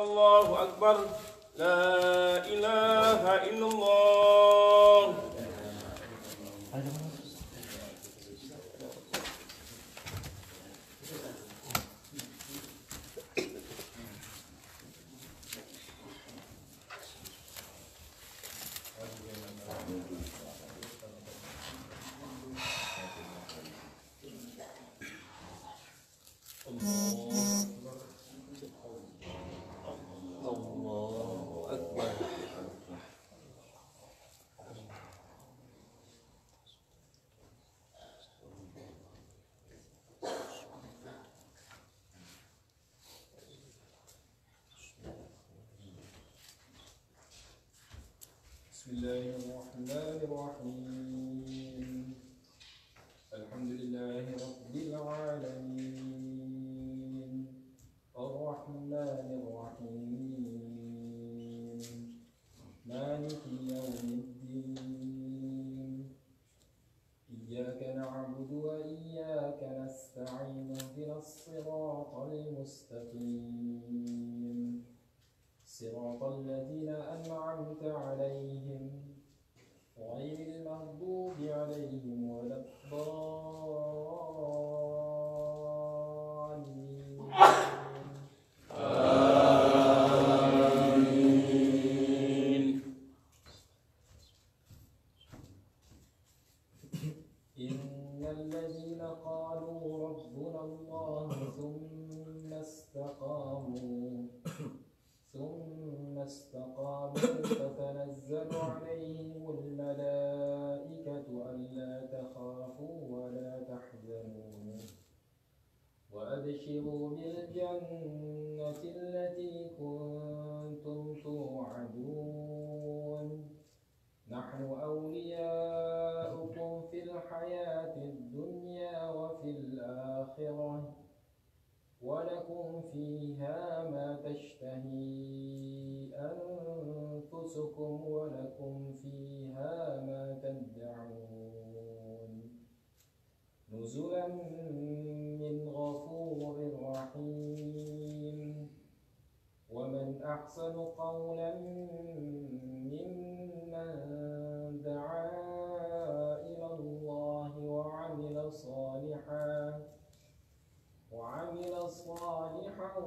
الله أكبر لا إله إلا الله. بسم الله الرحمن الرحيم. الحمد لله رب العالمين الرحمن الرحيم مالك يوم الدين إياك نعبد وإياك نستعين اهدنا الصراط المستقيم صراط الذين أنعمت عليهم غير المغضوب عليهم ولا الضالين. آمين. إن الذين قالوا ربنا الله ثم استقاموا تتنزل عليهم الملائكة ألا تخافوا ولا تحزنوا وأبشروا بالجنة التي كنتم توعدون نحن أولياؤكم في الحياة الدنيا وفي الآخرة ولكم فيها ما تشتهي أنفسكم ولكم فيها ما تدعون نزلا من غفور رحيم. ومن أحسن قولا ممن دعا إلى الله وعمل صالحا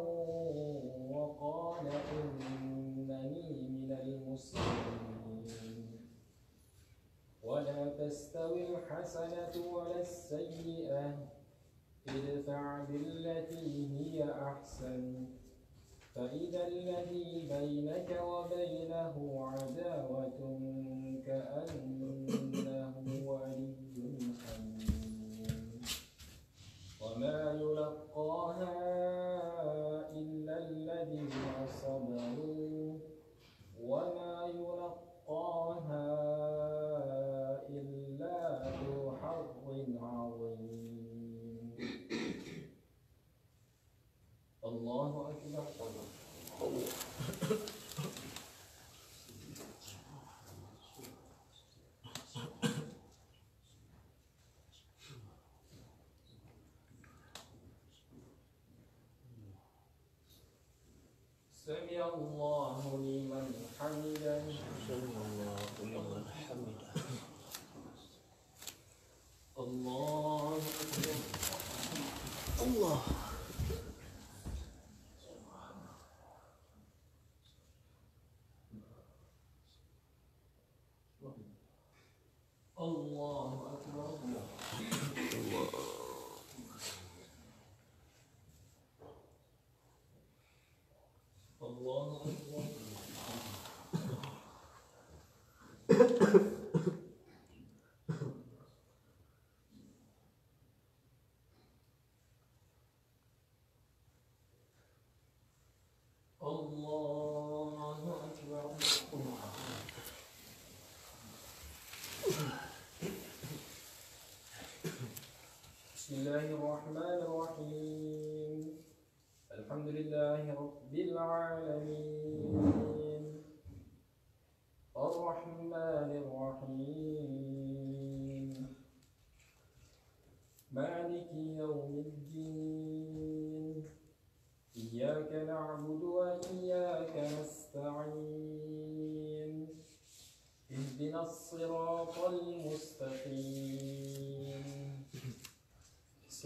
وقال إنني من المسلمين. ولا تستوي الحسنة ولا السيئة ادفع بالتي هي أحسن فإذا الذي بينك وبينه عداوة كأنه ولي حميم. وما يلقاها إلا الذين صبروا وما يلقاها إلا ذو حظ عظيم. الله أكبر. سمع الله لمن حمده. سمع الله لمن حمده. الله أكبر. الله. الله أكبر. الله أكبر. الله أكبر. بسم الله الرحمن الرحيم. الحمد لله رب العالمين الرحمن الرحيم مالك يوم الدين إياك نعبد وإياك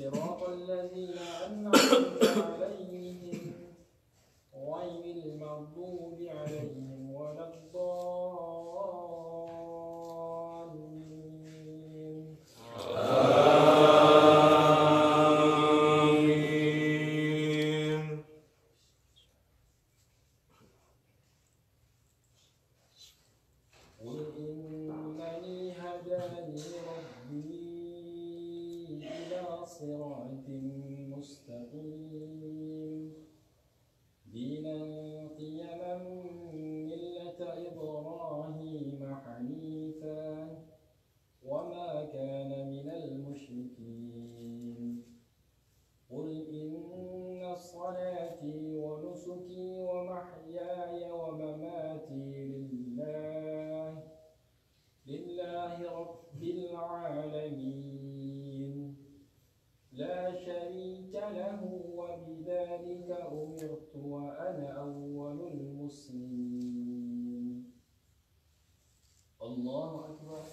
صراط الذين أنعمت عليهم غير المغضوب عليهم ولا الضالين. آمين. قل إنني هداني ربي إلى صراط مستقيم دينا قيما ملة إبراهيم حنيفا وما كان من المشركين. قل إن صلاتي ونسكي ومحياي ومماتي لله رب العالمين لا شريك له وبذلك أمرت وأنا أول المسلمين. الله أكبر.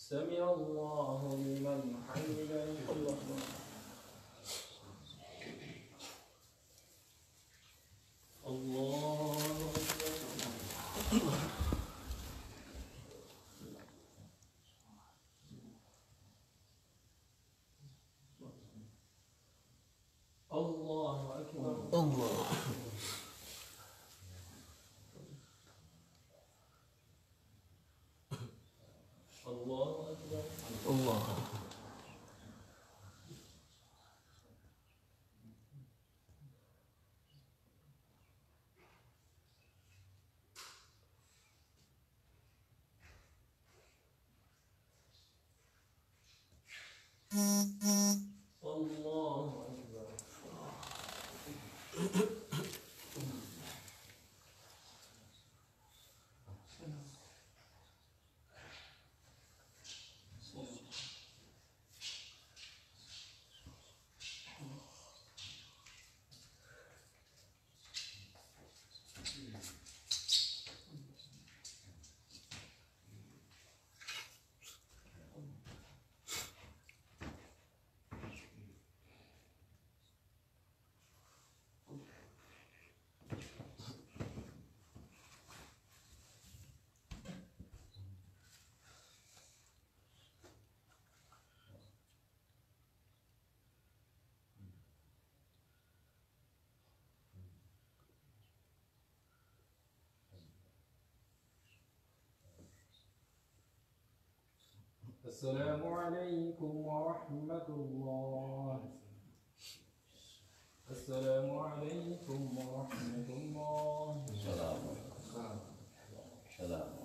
سمع الله لمن حمده. الله أكبر. الله أكبر. الله. الله أكبر. الله. الله أكبر. السلام عليكم ورحمة الله. السلام عليكم ورحمة الله. السلام.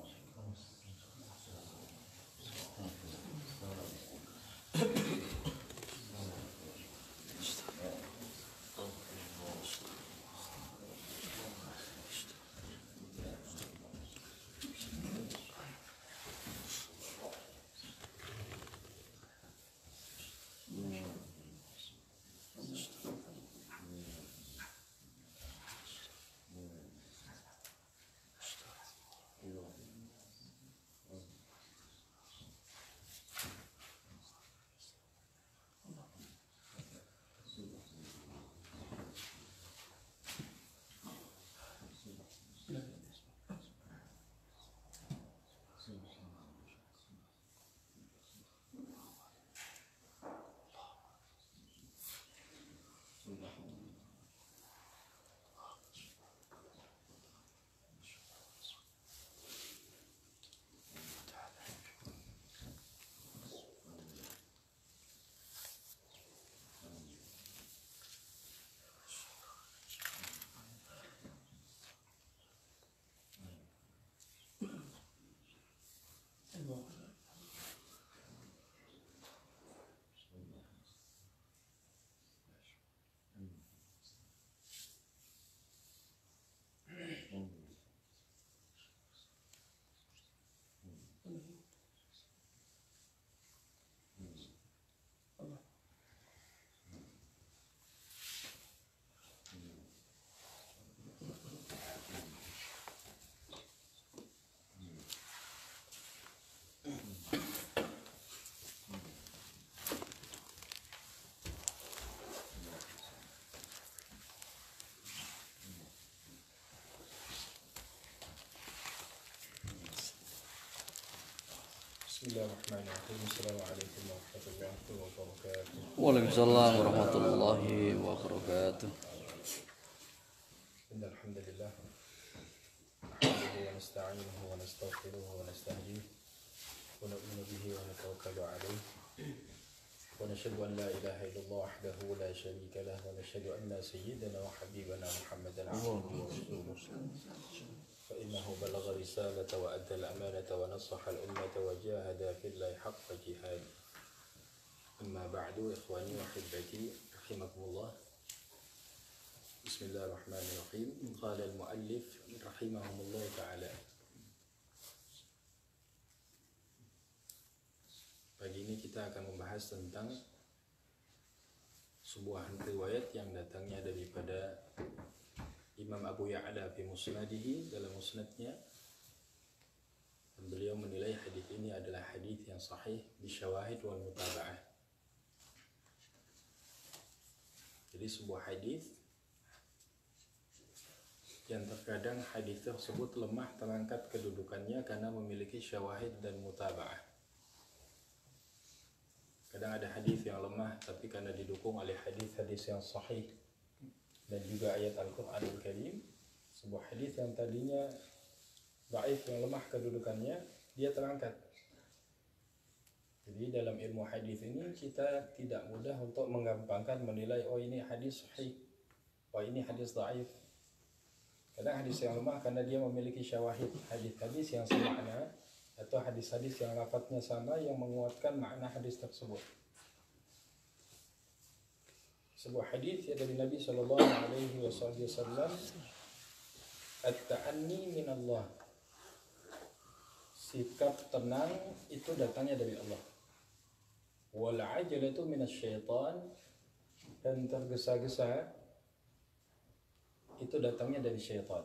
Bismillahirrahmanirrahim. Assalamualaikum warahmatullahi wabarakatuh. Waalaikumsalam warahmatullahi wabarakatuh. Innal hamdalillah nahmaduhu wa nasta'inuhu wa nastaghfiruhu wa nastahdihi wa nu'minu bihi wa natawakkalu 'alayhi wa nashhadu an la ilaha illallah wahdahu la sharika lah wa nashhadu anna sayyidana wa habibana Muhammadan 'abduhu wa rasuluh. فإنه بلغ رسالة وأدى الأمانة ونصح الأمة وجاهد في الله حق جهاده. أما بعد إخواني وأحبتي رحمكم الله. بسم الله الرحمن الرحيم. قال المؤلف رحمهم الله تعالى. Pagi ini kita akan membahas tentang sebuah riwayat yang datangnya daripada Imam Abu Ya'la fi musnadihi, dalam musnadnya, dan beliau menilai hadis ini adalah hadis yang sahih bisyawahid wal mutaba'ah. Jadi sebuah hadis yang terkadang hadis tersebut lemah terangkat kedudukannya karena memiliki syawahid dan mutaba'ah. Kadang ada hadis yang lemah tapi karena didukung oleh hadis-hadis yang sahih dan juga ayat Al-Quranul Karim. Sebuah hadis yang tadinya dhaif, yang lemah kedudukannya, dia terangkat. Jadi dalam ilmu hadis ini kita tidak mudah untuk menggampangkan menilai, oh ini hadis sahih, oh ini hadis dhaif. Kadang hadis yang lemah karena dia memiliki syawahid, hadis-hadis yang semakna atau hadis-hadis yang lafadznya sama yang menguatkan makna hadis tersebut. Sebuah hadis ya dari Nabi sallallahu alaihi wasallam, at-ta'anni min Allah. Sikap tenang itu datangnya dari Allah. Wal 'ajalatu minasyaitan, dan tergesa-gesa itu datangnya dari syaitan.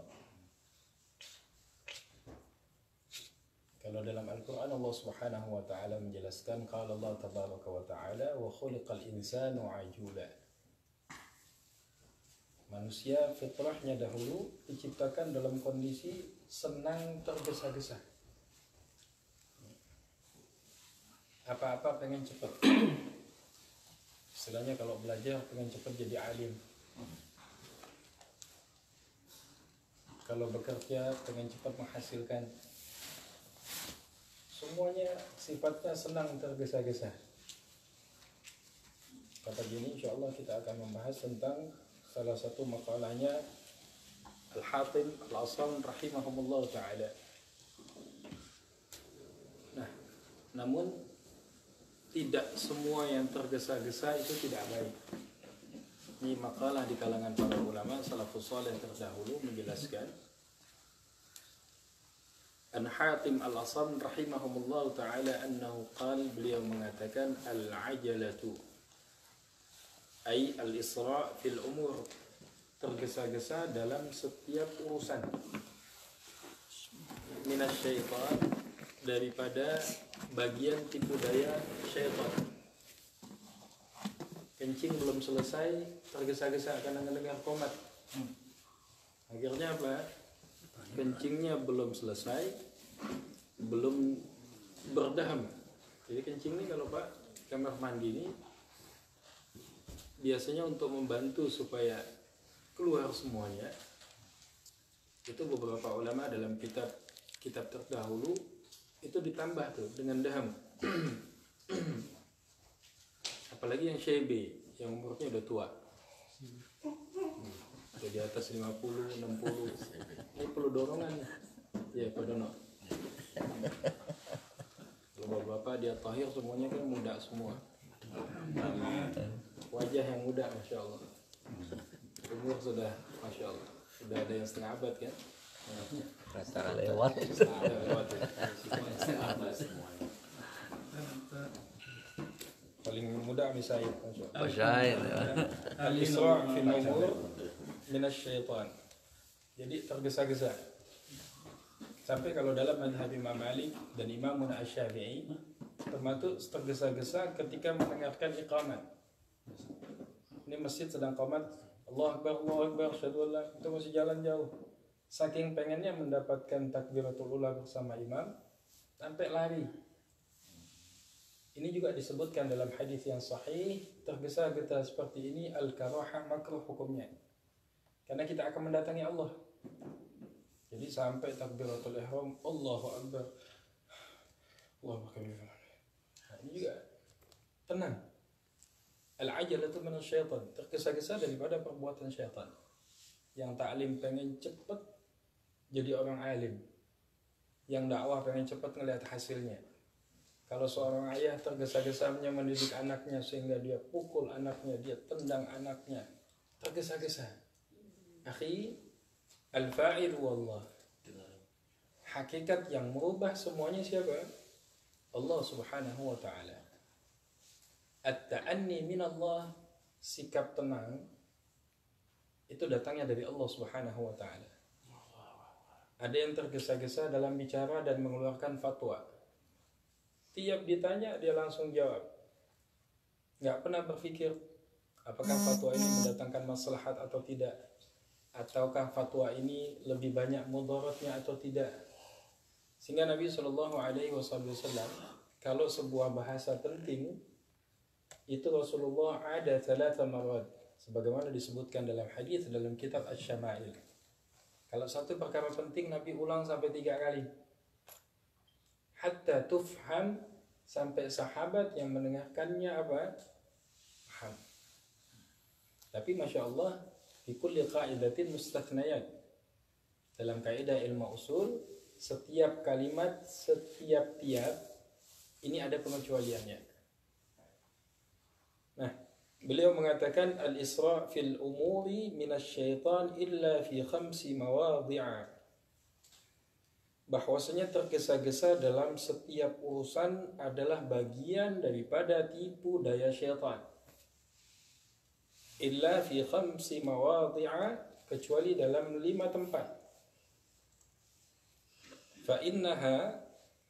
Kalau dalam Al-Quran Allah Subhanahu wa ta'ala menjelaskan, qala Allah tabaraka wa ta'ala wa khuliqal insanu 'ajula. Manusia fitrahnya dahulu diciptakan dalam kondisi senang tergesa-gesa. Apa-apa pengen cepat. Istilahnya kalau belajar pengen cepat jadi alim. Kalau bekerja pengen cepat menghasilkan. Semuanya sifatnya senang tergesa-gesa. Kata gini, insyaallah kita akan membahas tentang salah satu makalahnya Al-Hatim Al-Asam rahimahumullah ta'ala. Nah, namun tidak semua yang tergesa-gesa itu tidak baik. Ini makalah di kalangan para ulama salafus saleh terdahulu menjelaskan. Al-Hatim Al-Asam rahimahumullah ta'ala annahu qal, beliau mengatakan al-ajalatu ay al-isra' fil umur, tergesa-gesa dalam setiap urusan, minasyaitan, daripada bagian tipu daya syaitan. Kencing belum selesai tergesa-gesa karena mendengar qomat. Akhirnya apa? Kencingnya belum selesai, belum berdaham. Jadi kencing ini kalau Pak kamar mandi ini biasanya untuk membantu supaya keluar semuanya, itu beberapa ulama dalam kitab terdahulu itu ditambah tuh dengan daham. Apalagi yang syaibi, yang umurnya udah tua, udah di atas 50, 60, ini perlu dorongan ya Pak Dono. Kalau bapak dia tahir semuanya kan muda semua, wajah yang muda, masya Allah. Umur sudah, masya Allah, sudah ada yang setengah abad kan? Rata lewat. Paling muda misalnya, masya Allah. Masyair. Al-Isra' fil umur minasyaitan. Jadi tergesa-gesa. Sampai kalau dalam madhab Imam Malik dan Imam Asy-Syafi'i, termasuk tergesa-gesa ketika mendengarkan iqamat. Ini masjid sedang qomat, Allahu Akbar, asyhadu an la, itu masih jalan jauh. Saking pengennya mendapatkan takbiratul ula bersama imam, sampai lari. Ini juga disebutkan dalam hadis yang sahih, tergesa-gesa seperti ini al-karahah makruh hukumnya. Karena kita akan mendatangi Allah. Jadi sampai takbiratul ihram, Allahu akbar. Allahu akbar. Nah, ini juga tenang. Al-ajalatu min syaitan, tergesa-gesa daripada perbuatan syaitan. Yang taklim pengen cepat jadi orang alim. Yang dakwah pengen cepat ngelihat hasilnya. Kalau seorang ayah tergesa-gesanya mendidik anaknya sehingga dia pukul anaknya, dia tendang anaknya, tergesa-gesa. Akhi, al-fa'il wallah. Hakikat yang merubah semuanya siapa? Allah Subhanahu wa ta'ala. At-ta'anni min Allah, sikap tenang itu datangnya dari Allah Subhanahu wa ta'ala. Ada yang tergesa-gesa dalam bicara dan mengeluarkan fatwa. Tiap ditanya dia langsung jawab. Nggak pernah berpikir apakah fatwa ini mendatangkan maslahat atau tidak, ataukah fatwa ini lebih banyak mudaratnya atau tidak. Sehingga Nabi SAW kalau sebuah bahasa penting itu Rasulullah ada 3 marat, sebagaimana disebutkan dalam hadis dalam kitab Asy-Syama'il. Kalau satu perkara penting Nabi ulang sampai 3 kali. Hatta tufham, sampai sahabat yang mendengarkannya apa? Paham. Tapi Masya Allah, fi kulli qaidatin mustathnayat. Dalam kaidah ilmu usul, setiap kalimat, setiap tiap, ini ada pengecualiannya. Nah, beliau mengatakan al-isra' fil umuri minasyaitan illa fi 5 mawadhi'a. Bahwasanya tergesa-gesa dalam setiap urusan adalah bagian daripada tipu daya syaitan. Illa fi 5 mawadhi'a, kecuali dalam 5 tempat. Fa innaha,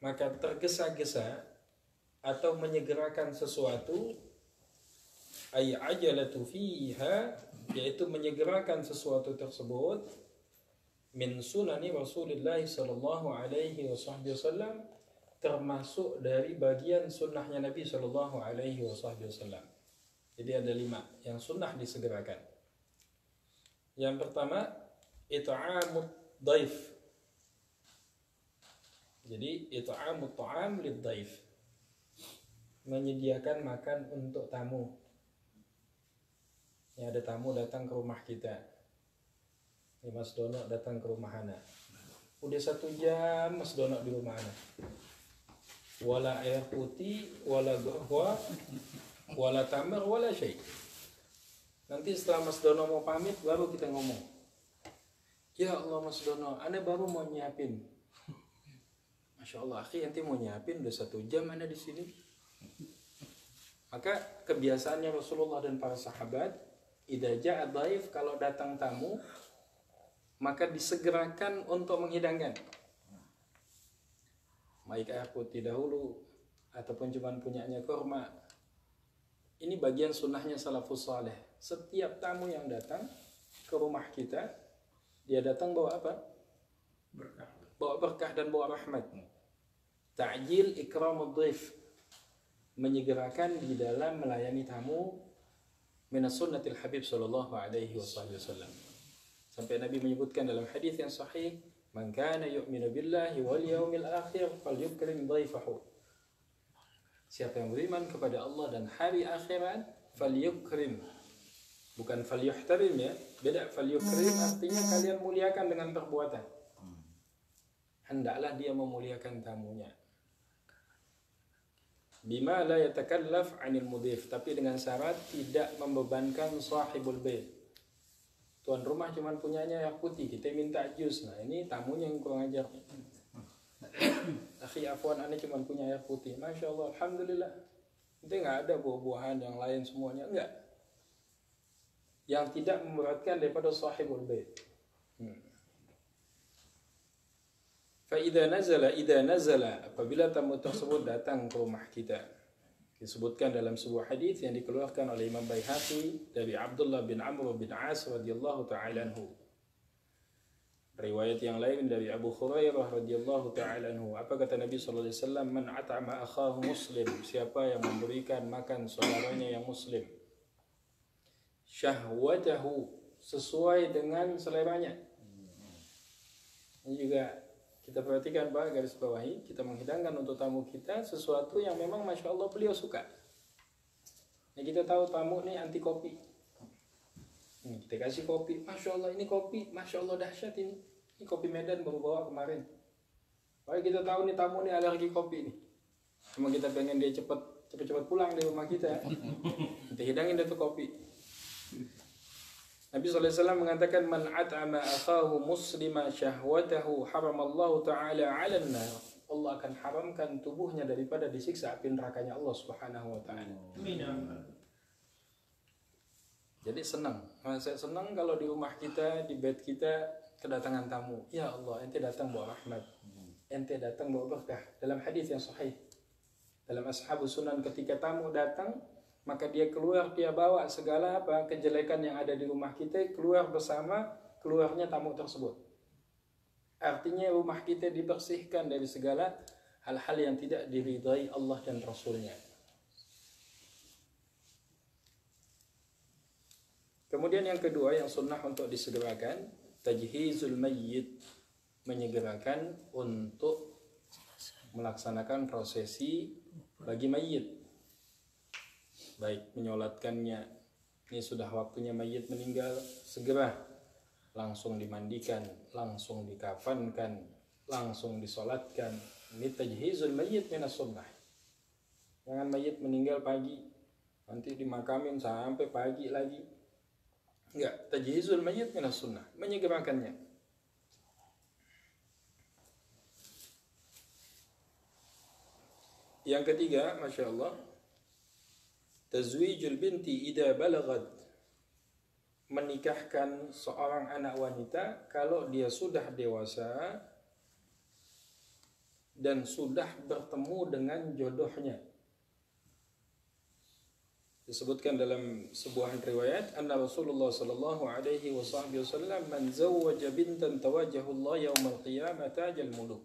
maka tergesa-gesa atau menyegerakan sesuatu, ay ajalatu fiha, yaitu menyegerakan sesuatu tersebut, min sunani Rasulullah sallallahu alaihi wasallam, termasuk dari bagian sunnahnya Nabi sallallahu alaihi wasallam. Jadi ada 5 yang sunnah disegerakan. Yang pertama, it'amut dhaif. Jadi it'amut ta'am lid dhaif, menyediakan makan untuk tamu. Ya, ada tamu datang ke rumah kita. Ini Mas Dono datang ke rumah Ana. Udah 1 jam Mas Dono di rumah Ana. Wala air putih, wala gahwa, wala tamar, wala syai. Nanti setelah Mas Dono mau pamit, baru kita ngomong. Ya Allah Mas Dono, Ana baru mau nyiapin. Masya Allah, akhi, nanti mau nyiapin udah 1 jam Ana di sini. Maka kebiasaannya Rasulullah dan para sahabat, idza ja'a dhaif, kalau datang tamu, maka disegerakan untuk menghidangkan. Baik air putih dahulu, ataupun cuma punyanya kurma. Ini bagian sunnahnya salafus saleh. Setiap tamu yang datang ke rumah kita, dia datang bawa apa? Berkah. Bawa berkah dan bawa rahmat. Ta'jil ikramud dhaif, menyegerakan di dalam melayani tamu, minas sunnatil habib sallallahu alaihi wasallam. Sampai Nabi menyebutkan dalam hadis yang sahih, man kana yu'minu billahi wal yawmil akhir falyukrim dhaifahu. Siapa yang beriman kepada Allah dan hari akhirat, falyukrim. Bukan falyuhtarim ya, beda. Falyukrim artinya kalian muliakan dengan perbuatan. Hendaklah dia memuliakan tamunya. Bima la yatakallaf 'anil mudhif, tapi dengan syarat tidak membebankan sahibul bait. Tuan rumah cuma punyanya air putih, kita minta jus. Nah, ini tamunya yang kurang ajar. Akhi afwan, ane cuma punya air putih. Masya Allah, alhamdulillah. Itu nggak ada buah-buahan yang lain semuanya, enggak. Yang tidak memberatkan daripada sahibul bait. Fa idza nazala, apabila tamu tersebut datang ke rumah kita. Disebutkan dalam sebuah hadis yang dikeluarkan oleh Imam Baihaqi dari Abdullah bin Amr bin As radhiyallahu ta'ala anhu. Riwayat yang lain dari Abu Hurairah radhiyallahu taala anhu, apa kata Nabi sallallahu alaihi wasallam, man at'ama akhahu muslim, siapa yang memberikan makan saudaranya yang muslim, syahwatahu, sesuai dengan seleranya. Ini juga kita perhatikan Pak, garis bawahi, kita menghidangkan untuk tamu kita sesuatu yang memang Masya Allah beliau suka. Nah, kita tahu tamu nih anti kopi, kita kasih kopi, Masya Allah ini kopi, Masya Allah dahsyat ini kopi Medan baru bawa kemarin. Wah, kita tahu nih tamu nih alergi kopi nih, cuma kita pengen dia cepat pulang di rumah kita, kita hidangin dia tuh kopi. Nabi SAW mengatakan, man at'ama akhahu muslima syahwatahu haramallahu ta'ala 'alan nar. Allah akan haramkan tubuhnya daripada disiksa api nerakanya Allah Subhanahu wa taala. Jadi senang. Saya senang kalau di rumah kita, di bed kita kedatangan tamu. Ya Allah, ente datang bawa rahmat. Ente datang bawa berkah. Dalam hadis yang sahih, dalam Ashabus Sunan, ketika tamu datang, maka dia keluar, dia bawa segala kejelekan yang ada di rumah kita, keluar bersama keluarnya tamu tersebut. Artinya rumah kita dibersihkan dari segala hal-hal yang tidak diridhai Allah dan Rasulnya. Kemudian yang kedua yang sunnah untuk disegerakan, tajhizul mayyit, menyegerakan untuk melaksanakan prosesi bagi mayit. Baik menyolatkannya, ini sudah waktunya mayit meninggal, segera langsung dimandikan, langsung dikafankan, langsung disolatkan. Ini tajhizul mayyit minas sunnah. Jangan mayit meninggal pagi, nanti dimakamin sampai pagi lagi. Enggak, tajhizul mayyit minas sunnah, menyegerakannya. Yang ketiga, Masya Allah, tazwijul binti idza balagat, menikahkan seorang anak wanita kalau dia sudah dewasa dan sudah bertemu dengan jodohnya. Disebutkan dalam sebuah riwayat, anna Rasulullah sallallahu alaihi wasallam, man zawwaja bintan tawajjahu Allah yaumal qiyamah tajal muluk.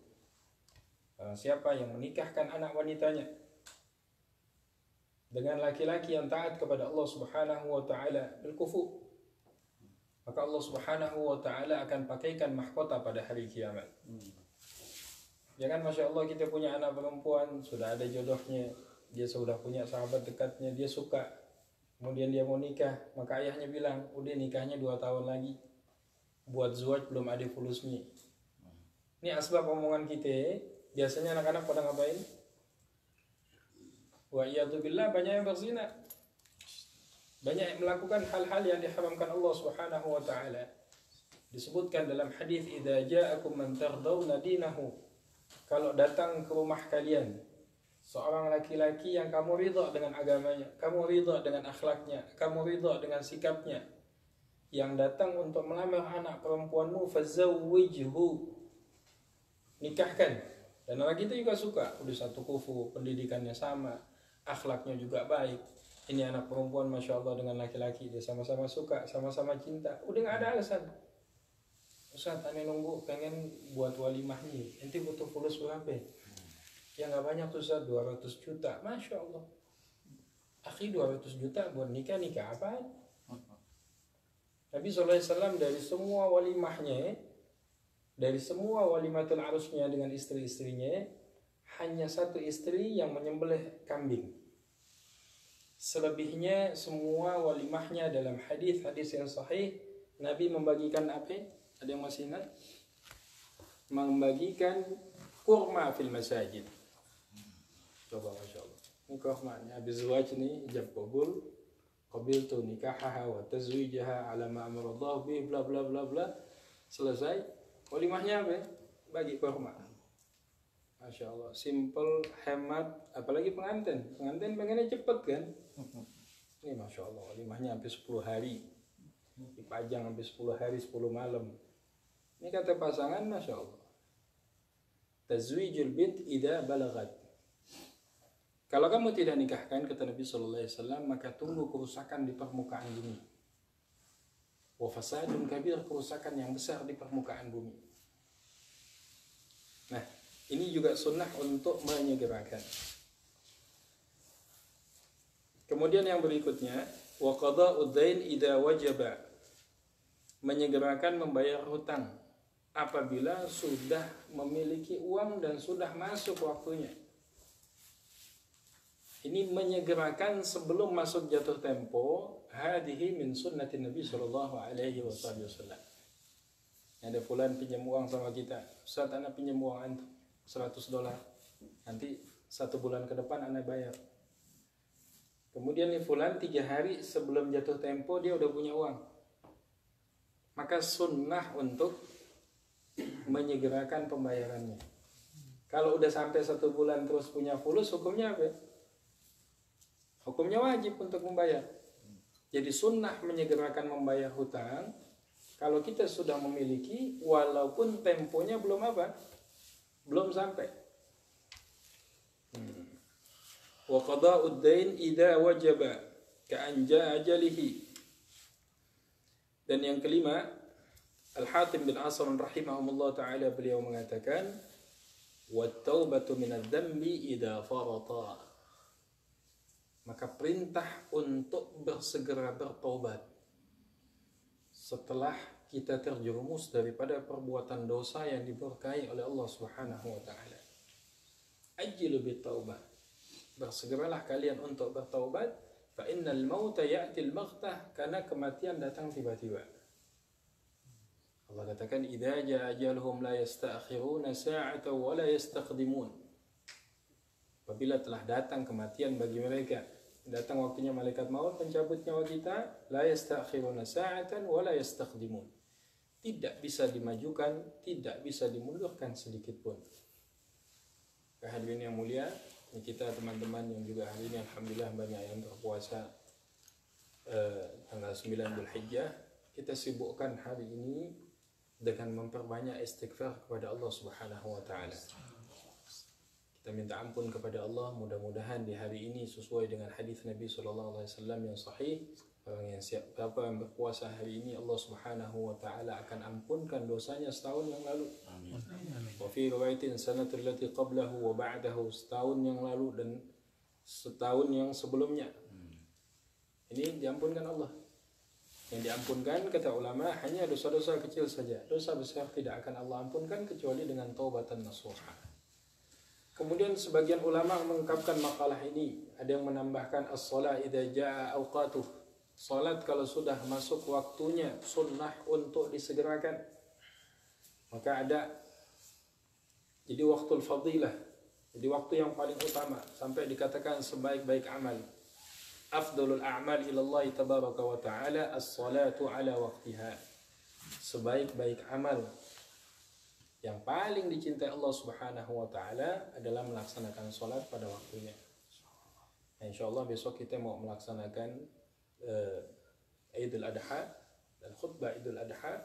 Siapa yang menikahkan anak wanitanya dengan laki-laki yang taat kepada Allah Subhanahu wa taala bil kufu, maka Allah Subhanahu wa taala akan pakaikan mahkota pada hari kiamat. Ya kan, Masya Allah, kita punya anak perempuan, sudah ada jodohnya, dia sudah punya sahabat dekatnya, dia suka, kemudian dia mau nikah, maka ayahnya bilang, udah nikahnya 2 tahun lagi, buat zuwaj belum ada fulusnya. Ini asbab omongan kita. Biasanya anak-anak pada ngapain? Wa iyadzubillah, banyak yang berzina, banyak yang melakukan hal-hal yang diharamkan Allah Subhanahu wa taala. Disebutkan dalam hadis, idza ja'akum man tardawna dinahu, kalau datang ke rumah kalian seorang laki-laki yang kamu ridha dengan agamanya, kamu ridha dengan akhlaknya, kamu ridha dengan sikapnya, yang datang untuk melamar anak perempuanmu, fazawwijhu, nikahkan. Dan anak kita juga suka, udah satu kufu, pendidikannya sama, akhlaknya juga baik. Ini anak perempuan Masya Allah dengan laki-laki, dia sama-sama suka, sama-sama cinta, udah gak ada alasan. Ustaz, aneh nunggu pengen buat walimah nih, nanti butuh fulus berapa? Ya gak banyak tuh Ustaz, 200 juta. Masya Allah, akhi, 200 juta buat nikah apaan? Nabi SAW dari semua walimahnya, dari semua walimatul arusnya dengan istri-istrinya, hanya satu istri yang menyembelih kambing. Selebihnya semua walimahnya dalam hadis-hadis yang sahih, Nabi membagikan apa? Ada yang masih ingat? Membagikan kurma fil masajid. Coba, Masya Allah, ini kurmanya habis zuwaj nih, ijab qabul, qabiltu nikahaha wa tazwijaha ala ma amara Allah bi, bla bla bla bla. Selesai, walimahnya apa? Bagi kurma. Masya Allah, simple, hemat, apalagi pengantin pengennya cepet kan? Ini Masya Allah, walimahnya hampir 10 hari, dipajang hampir 10 hari 10 malam. Ini kata pasangan, Masya Allah, tazwijul bint idza balagat, kalau kamu tidak nikahkan, kata Nabi SAW, maka tunggu kerusakan di permukaan bumi. wa fasadun kabir, kerusakan yang besar di permukaan bumi. Nah, ini juga sunnah untuk menyegerakan. Kemudian yang berikutnya, wa qada'ud dain idza wajaba, menyegerakan membayar hutang apabila sudah memiliki uang dan sudah masuk waktunya. Ini menyegerakan sebelum masuk jatuh tempo. Hadhihi min sunnati Nabi sallallahu alaihi wasallam. Ada fulan pinjam uang sama kita, Ustaz ana pinjam uang antum $100, nanti 1 bulan ke depan ana bayar. Kemudian nih fulan 3 hari sebelum jatuh tempo dia udah punya uang, maka sunnah untuk menyegerakan pembayarannya. Kalau udah sampai 1 bulan terus punya fulus, hukumnya apa? Hukumnya wajib untuk membayar. Jadi sunnah menyegerakan membayar hutang kalau kita sudah memiliki, walaupun temponya belum apa? Belum sampai. Wa qada'ud dain idza wajaba ka'an ja'a ajalihi. Dan yang kelima, Al-Hatim bin Asram rahimahumullah ta'ala, beliau mengatakan, wat-taubatu minadz-dzambi idza farata. Maka perintah untuk bersegera bertobat setelah kita terjerumus daripada perbuatan dosa yang diberkahi oleh Allah Subhanahu wa taala. Ajjilu bit-taubah. Bersegeralah kalian untuk bertaubat, fa innal mauta ya'til baghtah, karena kematian datang tiba-tiba. Allah katakan, idza jaa ajaluhum la yasta'khiruna sa'atan wa la yastaqdimun. Apabila telah datang kematian bagi mereka, datang waktunya malaikat maut mencabut nyawa kita, la yasta'khiruna sa'atan wa la yastaqdimun. Tidak bisa dimajukan, tidak bisa dimundurkan sedikit pun. Hadirin yang mulia, kita teman-teman yang juga hari ini alhamdulillah banyak yang berpuasa tanggal 9 Dzulhijjah, kita sibukkan hari ini dengan memperbanyak istighfar kepada Allah Subhanahu wa taala. Kita minta ampun kepada Allah, mudah-mudahan di hari ini sesuai dengan hadis Nabi sallallahu alaihi wasallam yang sahih, siapa yang berpuasa hari ini Allah Subhanahu wa taala akan ampunkan dosanya setahun yang lalu. Amin. Wa fi riwayatin sanatul lati qablahu wa ba'dahu, setahun yang lalu dan setahun yang sebelumnya. Ini diampunkan Allah. Yang diampunkan kata ulama hanya dosa-dosa kecil saja. Dosa besar tidak akan Allah ampunkan kecuali dengan taubatan nasuha. Kemudian sebagian ulama mengungkapkan makalah ini, ada yang menambahkan as-shalah idza jaa awqatuh. Salat kalau sudah masuk waktunya sunnah untuk disegerakan. Maka ada jadi waktul fadilah, jadi waktu yang paling utama, sampai dikatakan sebaik-baik amal. Afdalul a'mal ila Allah tabaraka wa ta'ala as-salatu ala waqtiha. Sebaik-baik amal yang paling dicintai Allah Subhanahu wa taala adalah melaksanakan salat pada waktunya. Nah, insyaallah besok kita mau melaksanakan Idul Adha dan khutbah Idul Adha.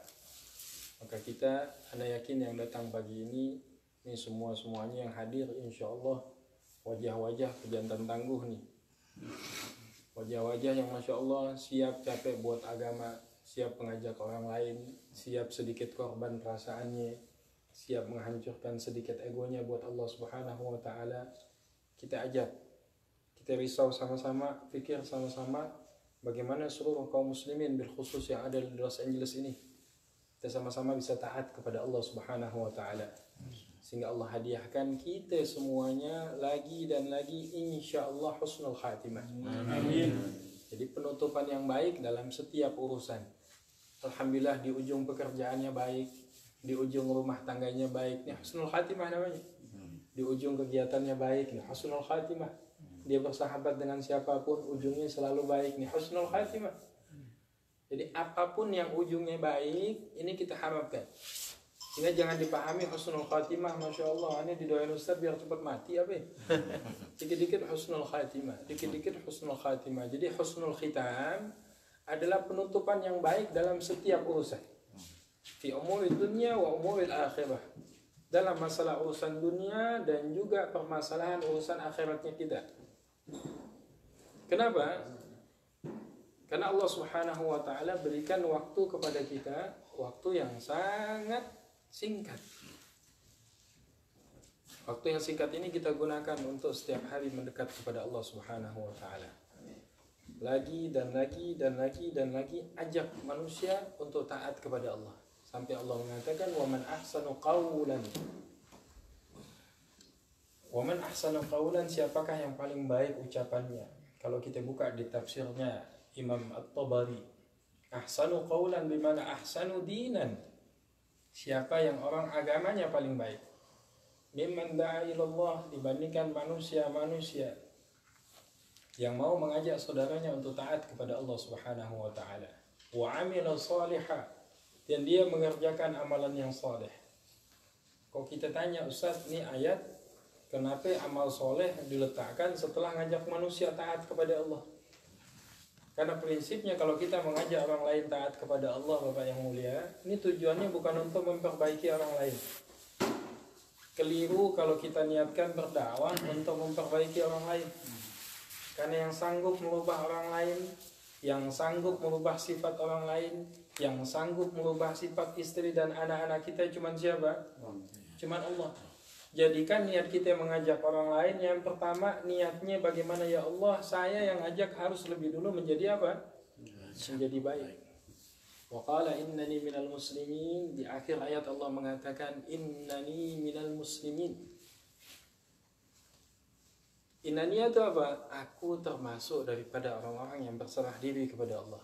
Maka kita, ana yakin yang datang pagi ini semuanya yang hadir insyaallah wajah-wajah pejantan tangguh nih. Wajah-wajah yang Masya Allah siap capek buat agama, siap mengajak orang lain, siap sedikit korban perasaannya, siap menghancurkan sedikit egonya buat Allah Subhanahu wa taala. Kita ajak, kita risau sama-sama, pikir sama-sama bagaimana seluruh kaum muslimin bil khusus yang ada di Los Angeles ini kita sama-sama bisa taat kepada Allah Subhanahu wa taala, sehingga Allah hadiahkan kita semuanya lagi dan lagi insyaallah husnul khatimah. Amin. Jadi penutupan yang baik dalam setiap urusan. Alhamdulillah di ujung pekerjaannya baik, di ujung rumah tangganya baik, ini husnul khatimah namanya. Di ujung kegiatannya baik, ini husnul khatimah. Dia bersahabat dengan siapapun, ujungnya selalu baik, ini husnul khatimah. Jadi apapun yang ujungnya baik, ini kita harapkan. Sehingga jangan dipahami husnul khatimah, Masya Allah, ini didoain Ustaz biar cepat mati apa ya? Dikit-dikit husnul khatimah, dikit-dikit husnul khatimah. Jadi husnul khitam adalah penutupan yang baik dalam setiap urusan. Fi umuril dunya wa umuril akhirah. Dalam masalah urusan dunia dan juga permasalahan urusan akhiratnya kita. Kenapa? Karena Allah Subhanahu wa taala berikan waktu kepada kita, waktu yang sangat singkat. Waktu yang singkat ini kita gunakan untuk setiap hari mendekat kepada Allah Subhanahu wa taala. Lagi dan lagi dan lagi dan lagi ajak manusia untuk taat kepada Allah. Sampai Allah mengatakan wa man ahsanu qawlan. Wa man ahsanu qawlan, siapakah yang paling baik ucapannya? Kalau kita buka di tafsirnya Imam At-Tabari, ahsanu qawlan bimana ahsanu dinan. Siapa yang orang agamanya paling baik? Mimman da'a ilallah, dibandingkan manusia-manusia yang mau mengajak saudaranya untuk taat kepada Allah Subhanahu wa taala. Wa 'amila shalihan, dan dia mengerjakan amalan yang saleh. Kok kita tanya, Ustaz, ini ayat kenapa amal soleh diletakkan setelah ngajak manusia taat kepada Allah? Karena prinsipnya kalau kita mengajak orang lain taat kepada Allah, Bapak yang mulia, ini tujuannya bukan untuk memperbaiki orang lain. Keliru kalau kita niatkan berdakwah untuk memperbaiki orang lain. Karena yang sanggup merubah orang lain, yang sanggup merubah sifat orang lain, yang sanggup merubah sifat istri dan anak-anak kita cuma siapa? Cuma Allah. Jadikan niat kita mengajak orang lain, yang pertama niatnya bagaimana, ya Allah, saya yang ajak harus lebih dulu menjadi apa? Menjadi baik. Wa qala innani minal muslimin. Di akhir ayat Allah mengatakan innani minal muslimin. Innani itu apa? Aku termasuk daripada orang-orang yang berserah diri kepada Allah.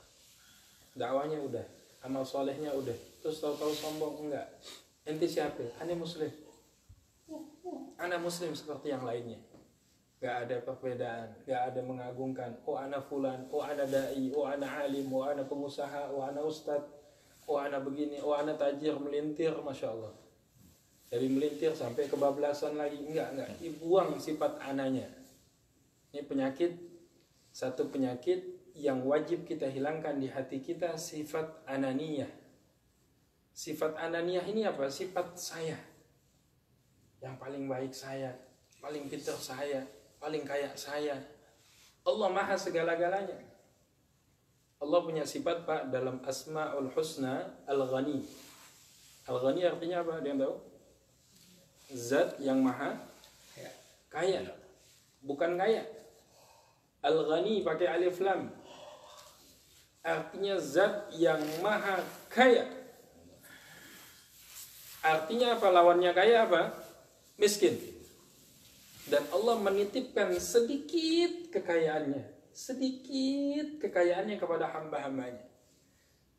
Dakwanya udah, amal solehnya udah, terus tahu-tahu sombong enggak. Ente siapa? Ane muslim. Ana muslim seperti yang lainnya. Gak ada perbedaan, gak ada mengagungkan. Oh ana fulan, oh ana da'i, oh ana alim, oh ana pengusaha, oh ana ustad, oh ana begini, oh ana tajir, melintir, Masya Allah. Dari melintir sampai kebablasan lagi. Enggak. Buang sifat ananya. Ini penyakit, satu penyakit yang wajib kita hilangkan di hati kita, sifat ananiyah. Sifat ananiyah ini apa? Sifat saya. Yang paling baik saya, paling pintar saya, paling kaya saya. Allah maha segala-galanya. Allah punya sifat, Pak, dalam Asma'ul Husna, Al-Ghani. Al-Ghani artinya apa? Ada yang tahu? Zat yang maha kaya. Bukan kaya. Al-Ghani pakai alif lam. Artinya zat yang maha kaya. Artinya apa? Lawannya kaya apa? Miskin. Dan Allah menitipkan sedikit kekayaannya kepada hamba-hambanya,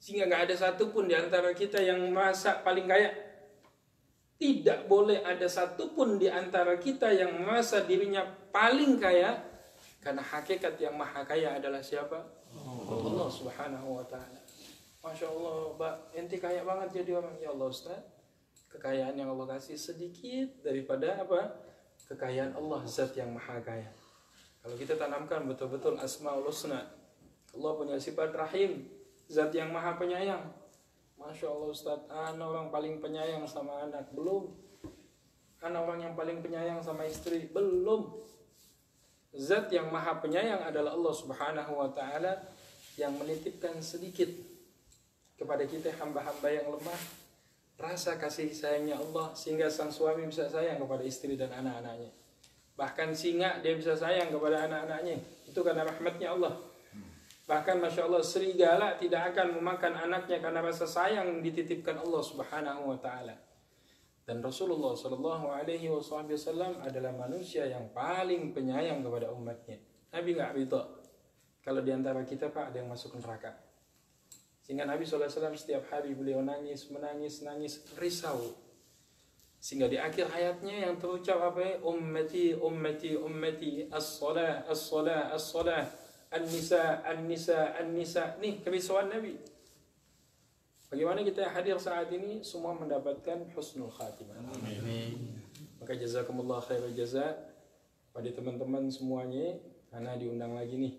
sehingga gak ada satupun di antara kita yang merasa paling kaya. Tidak boleh ada satupun di antara kita yang merasa dirinya paling kaya, karena hakikat yang maha kaya adalah siapa? Allah Subhanahu wa ta'ala. Masya Allah, Mbak, ente kaya banget jadi orang. Ya Allah, Ustaz, kekayaan yang Allah kasih sedikit daripada apa? Kekayaan Allah, zat yang maha kaya. Kalau kita tanamkan betul-betul Asma'ul Husna, Allah punya sifat rahim, zat yang maha penyayang. Masya Allah, Ustaz, ana orang paling penyayang sama anak, belum. Ana orang yang paling penyayang sama istri, belum. Zat yang maha penyayang adalah Allah Subhanahu wa ta'ala, yang menitipkan sedikit kepada kita hamba-hamba yang lemah rasa kasih sayangnya Allah, sehingga sang suami bisa sayang kepada istri dan anak-anaknya. Bahkan singa dia bisa sayang kepada anak-anaknya, itu karena rahmatnya Allah. Bahkan Masya Allah, serigala tidak akan memakan anaknya karena rasa sayang dititipkan Allah Subhanahu wa ta'ala. Dan Rasulullah Sallallahu Alaihi Wasallam adalah manusia yang paling penyayang kepada umatnya. Nabi nggak rida kalau diantara kita, Pak, ada yang masuk neraka. Sehingga Nabi SAW setiap hari beliau nangis, risau. Sehingga di akhir hayatnya yang terucap apa? Ummati, ummati, ummati, as-salah, as-salah, as-salah, an-nisa, an-nisa, an-nisa. Nih kerisauan Nabi. Bagaimana kita hadir saat ini semua mendapatkan husnul khatimah. Amin. Maka jazakumullah khairul jaza pada teman-teman semuanya, karena diundang lagi nih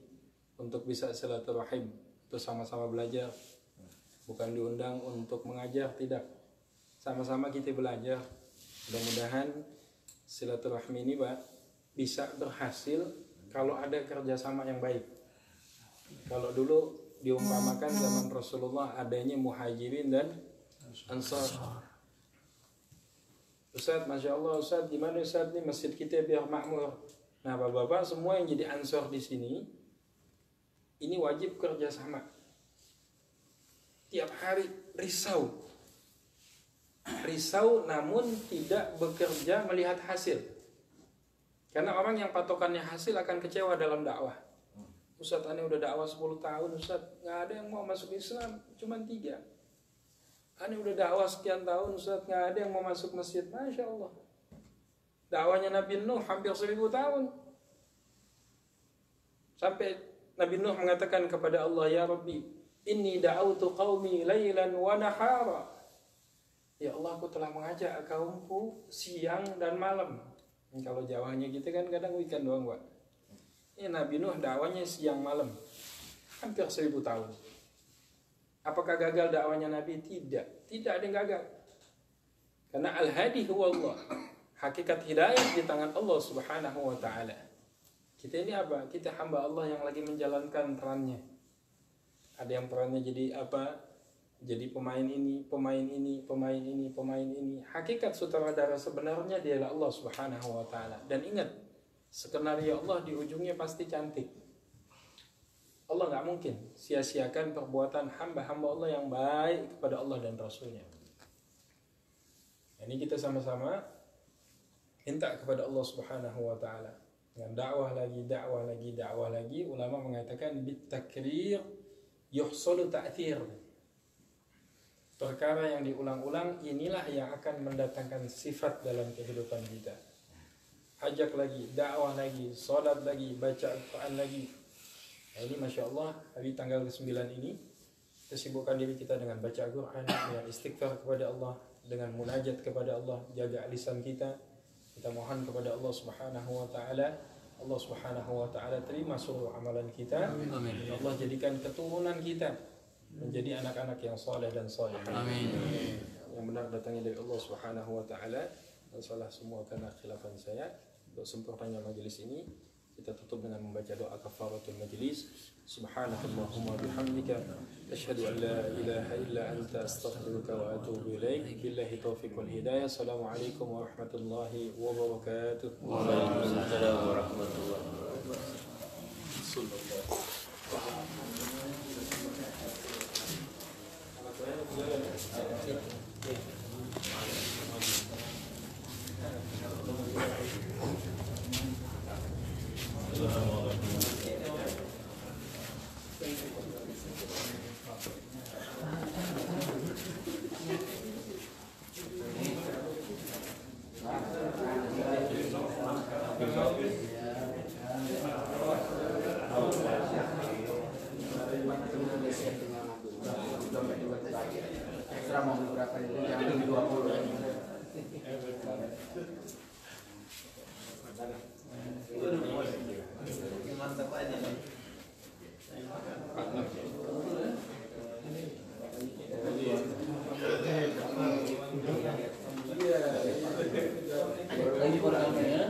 untuk bisa silaturahim, untuk sama-sama belajar. Bukan diundang untuk mengajar, tidak. Sama-sama kita belajar. Mudah-mudahan silaturahmi ini, Pak, bisa berhasil kalau ada kerjasama yang baik. Kalau dulu diumpamakan zaman Rasulullah adanya muhajirin dan ansar. Ustaz, Masya Allah Ustaz, gimana Ustaz nih masjid kita biar makmur. Nah bapak-bapak semua yang jadi ansor di sini, ini wajib kerjasama. Tiap hari risau namun tidak bekerja melihat hasil. Karena orang yang patokannya hasil akan kecewa dalam dakwah. Ustaz, aneh udah dakwah 10 tahun Ustaz, gak ada yang mau masuk Islam, cuma 3. Aneh udah dakwah sekian tahun Ustaz, gak ada yang mau masuk masjid. Masya Allah. Dakwahnya Nabi Nuh hampir 1000 tahun. Sampai Nabi Nuh mengatakan kepada Allah, ya Rabbi, inni da'autu qaumi laylan wa nahara. Ya Allah, aku telah mengajak kaumku siang dan malam. Kalau Jawanya gitu kan kadang weekend doang, Pak. Ini Nabi Nuh dakwanya siang malam. Hampir 1000 tahun. Apakah gagal dakwanya Nabi? Tidak ada yang gagal. Karena al-hadi huwa Allah. Hakikat hidayah di tangan Allah Subhanahu wa ta'ala. Kita ini apa? Kita hamba Allah yang lagi menjalankan perannya. Ada yang perannya jadi apa? Jadi pemain ini. Hakikat sutradara sebenarnya dialah Allah Subhanahu wa ta'ala. Dan ingat, skenario Allah di ujungnya pasti cantik. Allah gak mungkin sia-siakan perbuatan hamba-hamba Allah yang baik kepada Allah dan Rasulnya. Ini kita sama-sama minta kepada Allah Subhanahu wa ta'ala. Dengan dakwah lagi. Ulama mengatakan bitakrir yuhsalu ta'thir. Perkara yang diulang-ulang inilah yang akan mendatangkan sifat dalam kehidupan kita. Ajak lagi, dakwah lagi, sholat lagi, baca Al-Quran lagi. Nah, ini Masya Allah, hari tanggal ke-9 ini kita sibukkan diri kita dengan baca Al-Quran, dengan istighfar kepada Allah, dengan munajat kepada Allah, jaga lisan kita. Kita mohon kepada Allah Subhanahu wa ta'ala. Allah Subhanahu wa ta'ala terima seluruh amalan kita. Amin. Allah jadikan keturunan kita menjadi anak-anak yang saleh dan saleh. Amin. Yang benar datangnya dari Allah Subhanahu wa ta'ala, dan salah semua karena khilafan saya. Untuk sempurnanya majelis ini, kita tutup dengan membaca doa kafaratul majlis. Subhanakallahumma bihamdika asyhadu an la ilaha illa anta astaghfiruka wa atubu ilaik. Billahi taufiq wal hidayah. Assalamualaikum warahmatullahi wabarakatuh. Waalaikumsalam warahmatullahi Ekstra mau berapa itu yang 20. Mantap aja nih. Lagi programnya.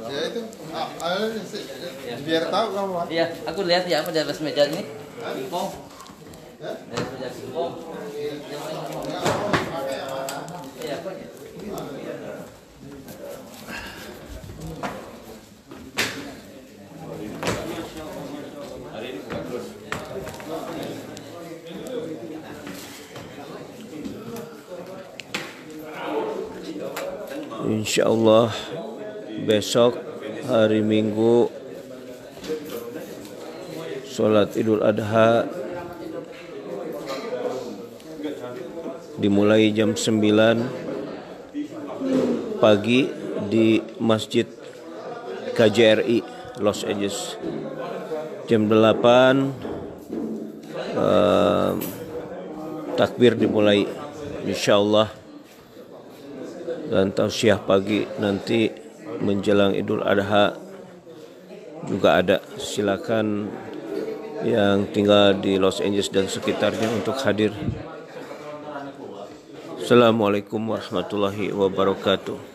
Ya itu, biar tahu kamu. Iya, aku lihat ya apa di atas meja ini. Info. Di atas meja info. Iya. Hari ini bukan terus. Insyaallah besok hari Minggu sholat Idul Adha dimulai jam 9 pagi di Masjid KJRI Los Angeles. Jam 8 takbir dimulai insyaallah, dan tausiah pagi nanti menjelang Idul Adha juga ada. Silakan yang tinggal di Los Angeles dan sekitarnya untuk hadir. Assalamualaikum warahmatullahi wabarakatuh.